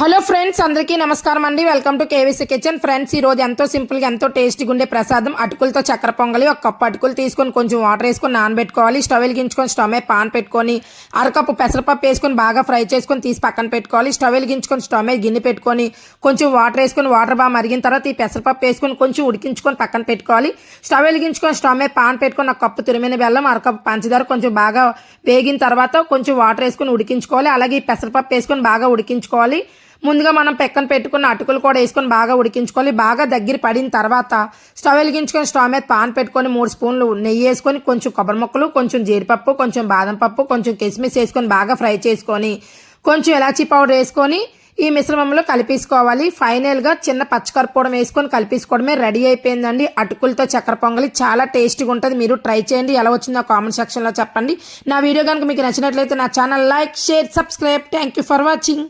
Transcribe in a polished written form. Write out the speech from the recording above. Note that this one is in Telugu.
హలో ఫ్రెండ్స్, అందరికీ నమస్కారం అండి. Welcome to KVC kitchen. Friends, ఈ రోజు ఎంతో సింపుల్ గా ఎంతో టేస్టీగా ఉండే ప్రసాదం అటుకులతో చక్కెర పొంగలి. ఒక కప్పు అటుకులు తీసుకొని కొంచెం వాటర్ వేసుకొని నానబెట్టుకోవాలి. స్టవ్ వెలిగించుకొని స్టవ్ మీద పాన్ పెట్టుకొని అరకప్పు పెసరపప్పు వేసుకొని బాగా ఫ్రై చేసుకొని తీసి పక్కన పెట్టుకోవాలి. స్టవ్ వెలిగించుకొని స్టవ్ మీద గిన్నె పెట్టుకొని కొంచెం వాటర్ వేసుకొని వాటర్ బాగా మరిగిన తర్వాత ఈ పెసరపప్పు వేసుకొని కొంచెం ఉడికించుకొని పక్కన పెట్టుకోవాలి. స్టవ్ వెలిగించుకొని స్టవ్ మీద పాన్ పెట్టుకొని ఒక కప్పు తురిమిన బెల్లం, అరకప్పు పంచదార కొంచెం బాగా వేగిన తర్వాత కొంచెం వాటర్ వేసుకొని ఉడికించుకోవాలి. అలాగే ఈ పెసరపప్పు వేసుకొని బాగా ఉడికించుకోవాలి. ముందుగా మనం పక్కన పెట్టుకున్న అటుకులు కూడా వేసుకొని బాగా ఉడికించుకోవాలి. బాగా దగ్గర పడిన తర్వాత స్టవ్ వెలిగించుకొని స్టవ్ మీద పాన్ పెట్టుకొని 3 స్పూన్లు నెయ్యి వేసుకొని కొంచెం కొబ్బరి ముక్కలు, కొంచెం జీడిపప్పు, కొంచెం బాదం పప్పు, కొంచెం కిస్మిస్ వేసుకొని బాగా ఫ్రై చేసుకొని కొంచెం ఇలాచీ పౌడర్ వేసుకొని ఈ మిశ్రమంలో కలిపేసుకోవాలి. ఫైనల్గా చిన్న పచ్చకర్పూరం వేసుకొని కలిపేసుకోవడమే రెడీ అయిపోయిందండి. అటుకులతో చక్కెర పొంగలి చాలా టేస్టీగా ఉంటుంది. మీరు ట్రై చేయండి. ఎలా వచ్చిందో కామెంట్ సెక్షన్లో చెప్పండి. నా వీడియో కనుక మీకు నచ్చినట్లయితే నా channel like, share, subscribe. Thank you for watching.